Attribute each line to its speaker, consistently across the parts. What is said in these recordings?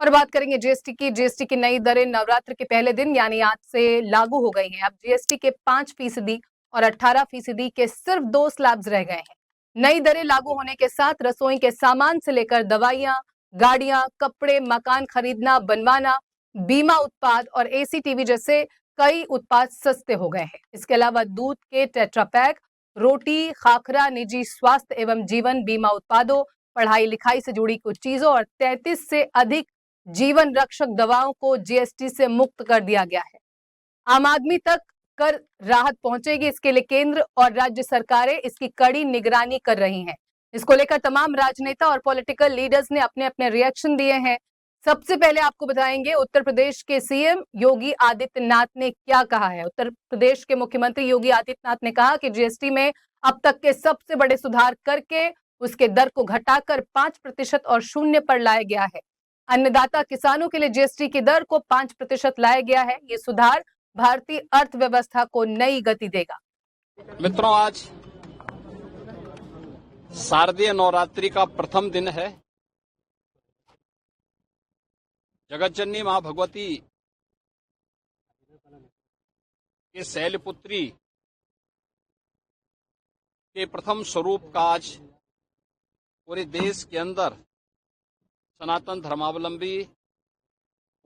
Speaker 1: और बात करेंगे जीएसटी की। जीएसटी की नई दरें नवरात्र के पहले दिन यानी आज से लागू हो गई हैं। अब जीएसटी के 5% और 18% के सिर्फ 2 स्लैब्स रह गए हैं। नई दरें लागू होने के साथ रसोई के सामान से लेकर दवाइयां, गाड़ियां, कपड़े, मकान खरीदना, बनवाना, बीमा उत्पाद और एसी टीवी जैसे कई उत्पाद सस्ते हो गए हैं। इसके अलावा दूध के टेट्रा पैक, रोटी, खाखरा, निजी स्वास्थ्य एवं जीवन बीमा उत्पादों, पढ़ाई लिखाई से जुड़ी कुछ चीजों और 33 से अधिक जीवन रक्षक दवाओं को जीएसटी से मुक्त कर दिया गया है। आम आदमी तक कर राहत पहुंचेगी, इसके लिए केंद्र और राज्य सरकारें इसकी कड़ी निगरानी कर रही हैं। इसको लेकर तमाम राजनेता और पॉलिटिकल लीडर्स ने अपने अपने रिएक्शन दिए हैं। सबसे पहले आपको बताएंगे उत्तर प्रदेश के सीएम योगी आदित्यनाथ ने क्या कहा है। उत्तर प्रदेश के मुख्यमंत्री योगी आदित्यनाथ ने कहा कि जीएसटी में अब तक के सबसे बड़े सुधार करके उसके दर को घटाकर 5% और 0 पर लाया गया है। अन्नदाता किसानों के लिए जीएसटी की दर को 5% लाया गया है। ये सुधार भारतीय अर्थव्यवस्था को नई गति देगा।
Speaker 2: मित्रों, आज शारदीय नवरात्रि का प्रथम दिन है। जगतजननी मां भगवती के शैलपुत्री के प्रथम स्वरूप का आज पूरे देश के अंदर सनातन धर्मावलंबी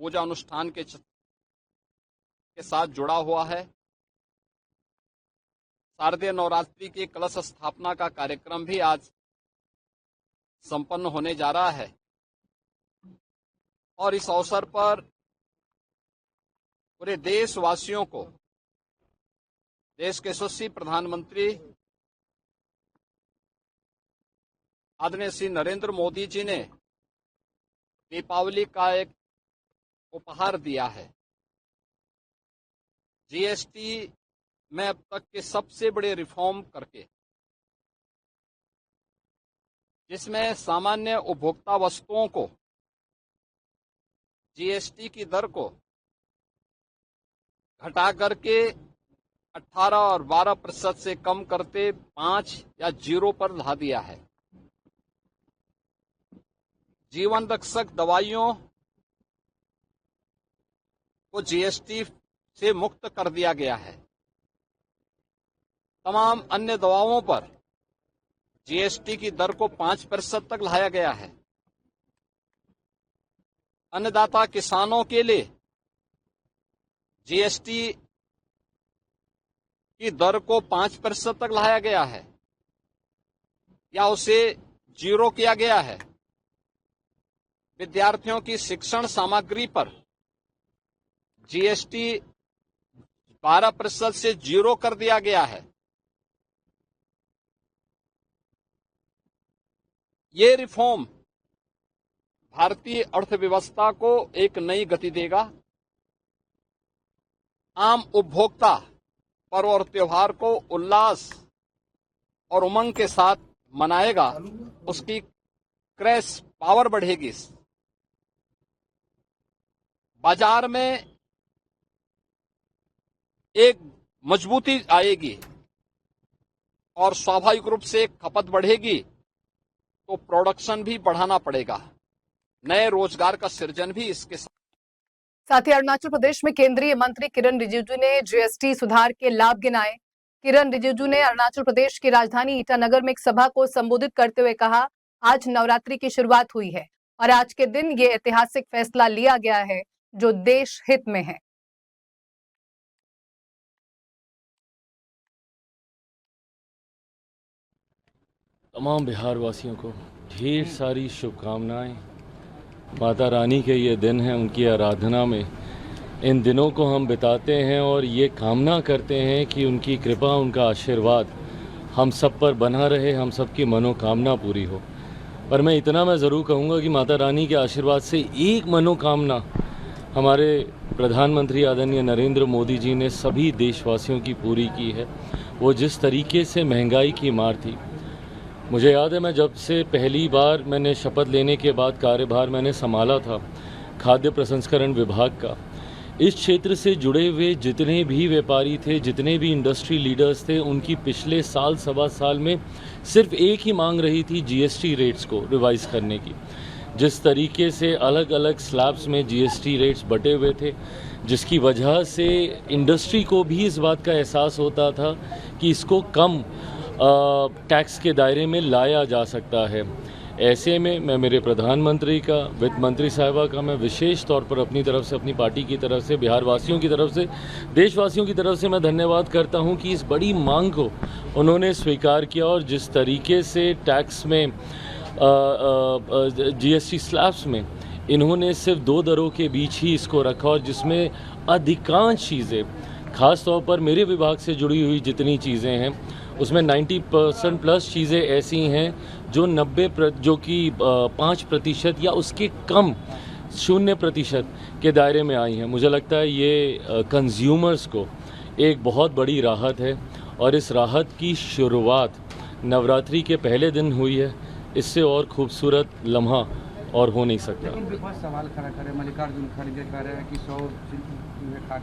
Speaker 2: पूजा अनुष्ठान के साथ जुड़ा हुआ है। शारदीय नवरात्रि के कलश स्थापना का कार्यक्रम भी आज संपन्न होने जा रहा है और इस अवसर पर पूरे देशवासियों को देश के यशस्वी प्रधानमंत्री आदरणीय श्री नरेंद्र मोदी जी ने दीपावली का एक उपहार दिया है। जीएसटी में अब तक के सबसे बड़े रिफॉर्म करके, जिसमें सामान्य उपभोक्ता वस्तुओं को जीएसटी की दर को घटा करके 18 और 12% से कम करते 5 या 0 पर ला दिया है। जीवन रक्षक दवाइयों को जीएसटी से मुक्त कर दिया गया है। तमाम अन्य दवाओं पर जीएसटी की दर को 5% तक लाया गया है। अन्नदाता किसानों के लिए जीएसटी की दर को 5% तक लाया गया है या उसे 0 किया गया है। विद्यार्थियों की शिक्षण सामग्री पर जीएसटी 12% से 0 कर दिया गया है। ये रिफॉर्म भारतीय अर्थव्यवस्था को एक नई गति देगा। आम उपभोक्ता पर्व और त्योहार को उल्लास और उमंग के साथ मनाएगा। उसकी क्रय पावर बढ़ेगी। बाजार में एक मजबूती आएगी और स्वाभाविक रूप से खपत बढ़ेगी तो प्रोडक्शन भी बढ़ाना पड़ेगा। नए रोजगार का सृजन भी इसके
Speaker 1: साथ ही अरुणाचल प्रदेश में केंद्रीय मंत्री किरण रिजिजू ने जीएसटी सुधार के लाभ गिनाए। किरण रिजिजू ने अरुणाचल प्रदेश की राजधानी ईटानगर में एक सभा को संबोधित करते हुए कहा, आज नवरात्रि की शुरुआत हुई है और आज के दिन ये ऐतिहासिक फैसला लिया गया है जो देश हित में है।
Speaker 3: तमाम बिहार वासियों को ढेर सारी शुभकामनाएं। माता रानी के ये दिन हैं, उनकी आराधना में इन दिनों को हम बिताते हैं और ये कामना करते हैं कि उनकी कृपा, उनका आशीर्वाद हम सब पर बना रहे, हम सब की मनोकामना पूरी हो। पर मैं इतना ज़रूर कहूँगा कि माता रानी के आशीर्वाद से एक मनोकामना हमारे प्रधानमंत्री आदरणीय नरेंद्र मोदी जी ने सभी देशवासियों की पूरी की है। वो जिस तरीके से महंगाई की मार थी, मुझे याद है मैं जब से पहली बार मैंने शपथ लेने के बाद कार्यभार मैंने संभाला था खाद्य प्रसंस्करण विभाग का, इस क्षेत्र से जुड़े हुए जितने भी व्यापारी थे, जितने भी इंडस्ट्री लीडर्स थे, उनकी पिछले साल सवा साल में सिर्फ एक ही मांग रही थी जीएसटी रेट्स को रिवाइज करने की। जिस तरीके से अलग अलग स्लैब्स में जीएसटी रेट्स बटे हुए थे, जिसकी वजह से इंडस्ट्री को भी इस बात का एहसास होता था कि इसको कम टैक्स के दायरे में लाया जा सकता है। ऐसे में मैं मेरे प्रधानमंत्री का, वित्त मंत्री साहिबा का मैं विशेष तौर पर अपनी तरफ से, अपनी पार्टी की तरफ से, बिहार वासियों की तरफ से, देशवासियों की तरफ से मैं धन्यवाद करता हूं कि इस बड़ी मांग को उन्होंने स्वीकार किया और जिस तरीके से टैक्स में जीएसटी स्लैब्स में इन्होंने सिर्फ 2 दरों के बीच ही इसको रखा और जिसमें अधिकांश चीज़ें, ख़ास तौर पर मेरे विभाग से जुड़ी हुई जितनी चीज़ें हैं उसमें 90% प्लस चीज़ें ऐसी हैं जो 5% या उसके कम 0% के दायरे में आई हैं। मुझे लगता है ये कंज्यूमर्स को एक बहुत बड़ी राहत है और इस राहत की शुरुआत नवरात्रि के पहले दिन हुई है। इससे और खूबसूरत लम्हा और हो नहीं सकता।
Speaker 4: लेकिन विपक्ष सवाल खड़ा करे, मल्लिकार्जुन खड़गे कह रहे हैं कि 100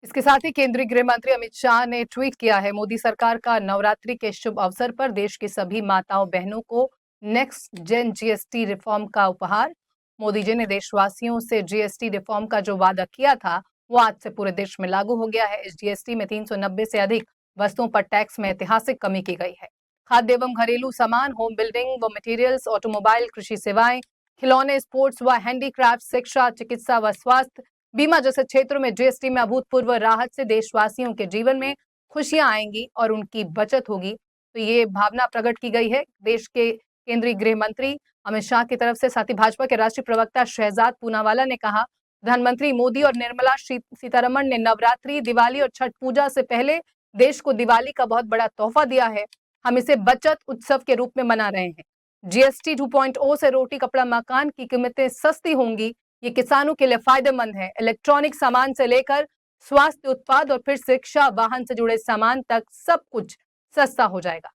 Speaker 1: इसके साथ ही केंद्रीय गृह मंत्री अमित शाह ने ट्वीट किया है, मोदी सरकार का नवरात्रि के शुभ अवसर पर देश की सभी माताओं बहनों को नेक्स्ट जेन जीएसटी रिफॉर्म का उपहार। मोदी जी ने देशवासियों से जीएसटी रिफॉर्म का जो वादा किया था वो आज से पूरे देश में लागू हो गया है। इस जीएसटी में 390 से अधिक वस्तुओं पर टैक्स में ऐतिहासिक कमी की गई है। खाद्य एवं घरेलू सामान, होम बिल्डिंग व मटेरियल्स, ऑटोमोबाइल, कृषि सेवाएं, खिलौने, स्पोर्ट्स व हैंडीक्राफ्ट, शिक्षा, चिकित्सा व स्वास्थ्य, बीमा जैसे क्षेत्रों में जीएसटी में अभूतपूर्व राहत से देशवासियों के जीवन में खुशियां आएंगी और उनकी बचत होगी। तो ये भावना प्रकट की गई है देश के केंद्रीय गृह मंत्री अमित शाह की तरफ से। साथ ही भाजपा के राष्ट्रीय प्रवक्ता शहजाद पूनावाला ने कहा, प्रधानमंत्री मोदी और निर्मला सीतारमण ने नवरात्रि, दिवाली और छठ पूजा से पहले देश को दिवाली का बहुत बड़ा तोहफा दिया है। हम इसे बचत उत्सव के रूप में मना रहे हैं। जीएसटी 2.0 से रोटी, कपड़ा, मकान की कीमतें सस्ती होंगी। ये किसानों के लिए फायदेमंद है। इलेक्ट्रॉनिक सामान से लेकर स्वास्थ्य उत्पाद और फिर शिक्षा, वाहन से जुड़े सामान तक सब कुछ सस्ता हो जाएगा।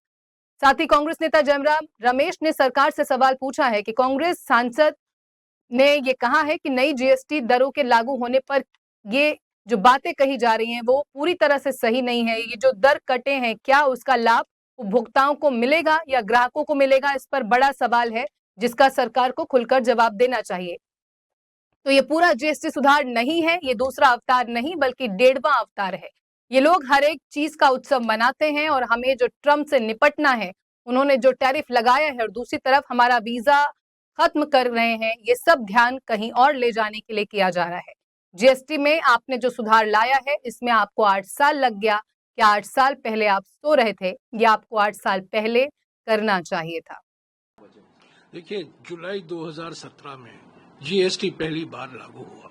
Speaker 1: साथ ही कांग्रेस नेता जयराम रमेश ने सरकार से सवाल पूछा है कि कांग्रेस सांसद ने ये कहा है कि नई जीएसटी दरों के लागू होने पर ये जो बातें कही जा रही हैं वो पूरी तरह से सही नहीं है। ये जो दर कटे हैं, क्या उसका लाभ उपभोक्ताओं को मिलेगा या ग्राहकों को मिलेगा, इस पर बड़ा सवाल है जिसका सरकार को खुलकर जवाब देना चाहिए। तो ये पूरा जीएसटी सुधार नहीं है, ये दूसरा अवतार नहीं बल्कि 1.5वां अवतार है। ये लोग हर एक चीज का उत्सव मनाते हैं और हमें जो ट्रम्प से निपटना है, उन्होंने जो टैरिफ लगाया है और दूसरी तरफ हमारा वीजा खत्म कर रहे हैं, ये सब ध्यान कहीं और ले जाने के लिए किया जा रहा है। जीएसटी में आपने जो सुधार लाया है इसमें आपको 8 साल लग गया। क्या 8 साल पहले आप सो रहे थे या आपको 8 साल पहले करना चाहिए था?
Speaker 5: देखिए, जुलाई 2017 में जीएसटी पहली बार लागू हुआ।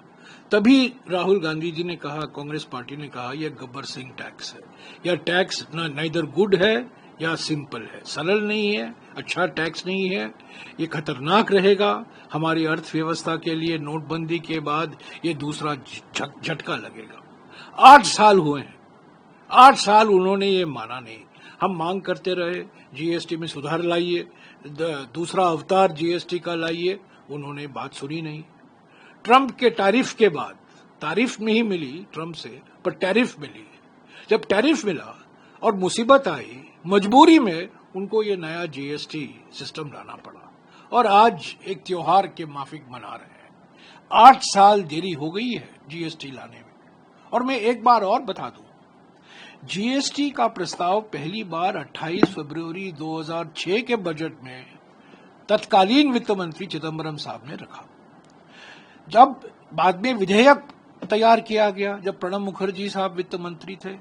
Speaker 5: तभी राहुल गांधी जी ने कहा, कांग्रेस पार्टी ने कहा, यह गब्बर सिंह टैक्स है। यह टैक्स नाइदर गुड है या सिंपल है, सरल नहीं है, अच्छा टैक्स नहीं है, ये खतरनाक रहेगा हमारी अर्थव्यवस्था के लिए। नोटबंदी के बाद ये दूसरा झटका लगेगा। 8 साल हुए हैं, 8 साल उन्होंने ये माना नहीं। हम मांग करते रहे जीएसटी में सुधार लाइए, दूसरा अवतार जीएसटी का लाइए, उन्होंने बात सुनी नहीं। ट्रंप के टैरिफ के बाद, तारीफ नहीं मिली ट्रंप से पर टैरिफ मिली। जब टैरिफ मिला और मुसीबत आई, मजबूरी में उनको ये नया जीएसटी सिस्टम लाना पड़ा और आज एक त्योहार के माफिक मना रहे हैं। 8 साल देरी हो गई है जीएसटी लाने में। और मैं एक बार और बता दूं, जीएसटी का प्रस्ताव पहली बार 28 फरवरी 2006 के बजट में तत्कालीन वित्त मंत्री चिदम्बरम साहब ने रखा। जब बाद में विधेयक तैयार किया गया, जब प्रणब मुखर्जी साहब वित्त मंत्री थे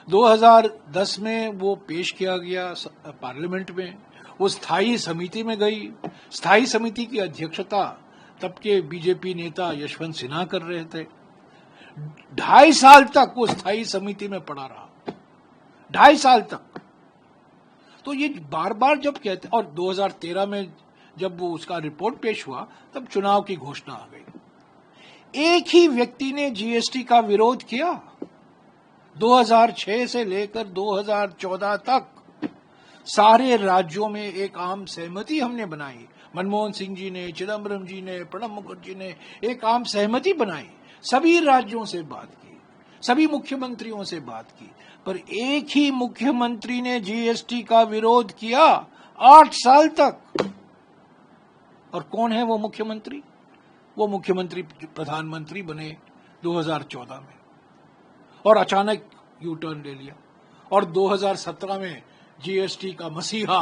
Speaker 5: 2010 में वो पेश किया गया पार्लियामेंट में। वो स्थायी समिति में गई। स्थायी समिति की अध्यक्षता तब के बीजेपी नेता यशवंत सिन्हा कर रहे थे। 2.5 साल तक वो स्थायी समिति में पड़ा रहा, 2.5 साल तक। तो ये बार बार जब कहते, और 2013 में जब वो उसका रिपोर्ट पेश हुआ तब चुनाव की घोषणा आ गई। एक ही व्यक्ति ने जीएसटी का विरोध किया। 2006 से लेकर 2014 तक सारे राज्यों में एक आम सहमति हमने बनाई। मनमोहन सिंह जी ने, चिदम्बरम जी ने, प्रणब मुखर्जी ने एक आम सहमति बनाई। सभी राज्यों से बात की, सभी मुख्यमंत्रियों से बात की, पर एक ही मुख्यमंत्री ने जीएसटी का विरोध किया 8 साल तक। और कौन है वो मुख्यमंत्री? वो मुख्यमंत्री प्रधानमंत्री बने 2014 में और अचानक यू टर्न ले लिया और 2017 में जीएसटी का मसीहा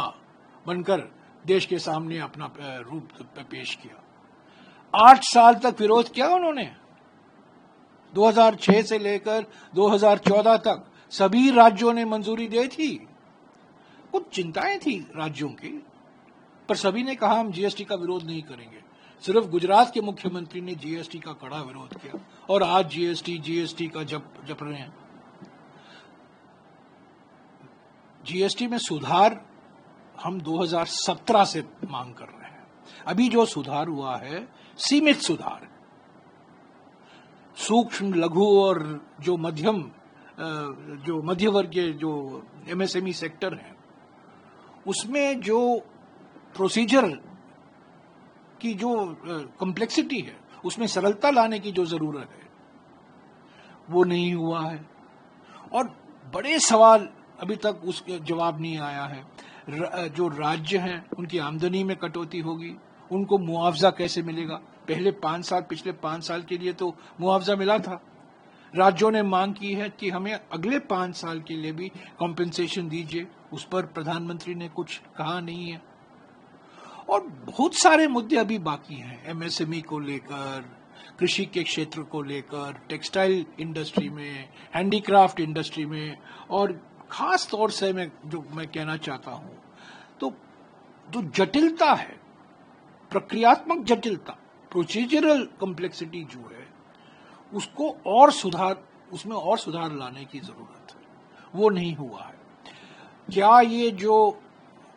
Speaker 5: बनकर देश के सामने अपना रूप पेश किया। 8 साल तक विरोध किया उन्होंने। 2006 से लेकर 2014 तक सभी राज्यों ने मंजूरी दी थी। कुछ चिंताएं थी राज्यों की, पर सभी ने कहा हम जीएसटी का विरोध नहीं करेंगे। सिर्फ गुजरात के मुख्यमंत्री ने जीएसटी का कड़ा विरोध किया और आज जीएसटी का जप रहे हैं। जीएसटी में सुधार हम 2017 से मांग कर रहे हैं। अभी जो सुधार हुआ है सीमित सुधार है। सूक्ष्म, लघु और जो मध्यवर्गीय जो एमएसएमई सेक्टर है, उसमें जो प्रोसीजर की जो कॉम्प्लेक्सिटी है, उसमें सरलता लाने की जो जरूरत है वो नहीं हुआ है और बड़े सवाल अभी तक उसका जवाब नहीं आया है। जो राज्य हैं उनकी आमदनी में कटौती होगी, उनको मुआवजा कैसे मिलेगा? पिछले 5 साल के लिए तो मुआवजा मिला था। राज्यों ने मांग की है कि हमें अगले 5 साल के लिए भी कॉम्पेंसेशन दीजिए, उस पर प्रधानमंत्री ने कुछ कहा नहीं है। और बहुत सारे मुद्दे अभी बाकी हैं, एमएसएमई को लेकर, कृषि के क्षेत्र को लेकर, टेक्सटाइल इंडस्ट्री में, हैंडीक्राफ्ट इंडस्ट्री में, और खास तौर से मैं कहना चाहता हूं तो जो जटिलता है, प्रक्रियात्मक जटिलता, प्रोसीजरल कॉम्प्लेक्सिटी जो है, उसमें और सुधार लाने की जरूरत है। वो नहीं हुआ है। क्या ये जो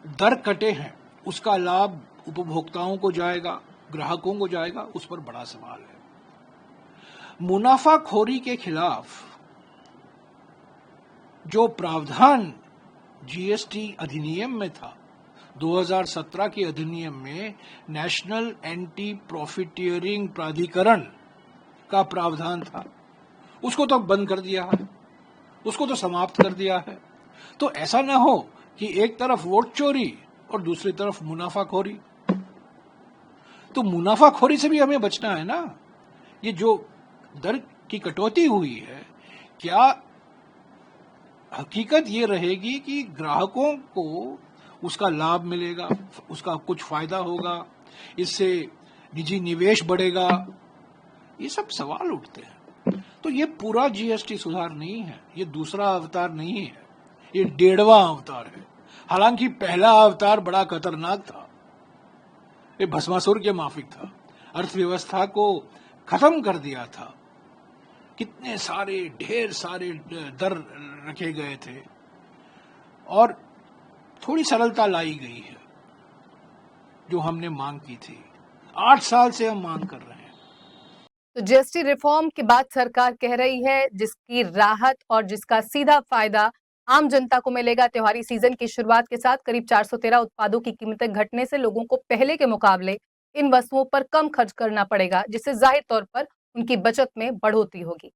Speaker 5: दर कटे हैं उसका लाभ उपभोक्ताओं को जाएगा, ग्राहकों को जाएगा? उस पर बड़ा सवाल है। मुनाफाखोरी के खिलाफ जो प्रावधान जीएसटी अधिनियम में था, 2017 के अधिनियम में नेशनल एंटी प्रॉफिटियरिंग प्राधिकरण का प्रावधान था, उसको तो बंद कर दिया है, उसको तो समाप्त कर दिया है। तो ऐसा ना हो कि एक तरफ वोट चोरी और दूसरी तरफ मुनाफाखोरी। तो मुनाफाखोरी से भी हमें बचना है ना। ये जो दर की कटौती हुई है, क्या हकीकत ये रहेगी कि ग्राहकों को उसका लाभ मिलेगा, उसका कुछ फायदा होगा, इससे निजी निवेश बढ़ेगा? ये सब सवाल उठते हैं। तो ये पूरा जीएसटी सुधार नहीं है, ये दूसरा अवतार नहीं है, ये 1.5वां अवतार है। हालांकि पहला अवतार बड़ा खतरनाक था, ये भस्मासुर के माफिक था, अर्थव्यवस्था को खत्म कर दिया था। कितने सारे ढेर सारे दर रखे गए थे और थोड़ी सरलता लाई गई है जो हमने मांग की थी। 8 साल से हम मांग कर रहे हैं।
Speaker 1: तो जीएसटी रिफॉर्म के बाद सरकार कह रही है जिसकी राहत और जिसका सीधा फायदा आम जनता को मिलेगा। त्योहारी सीजन की शुरुआत के साथ करीब 413 उत्पादों की कीमतें घटने से लोगों को पहले के मुकाबले इन वस्तुओं पर कम खर्च करना पड़ेगा, जिससे जाहिर तौर पर उनकी बचत में बढ़ोतरी होगी।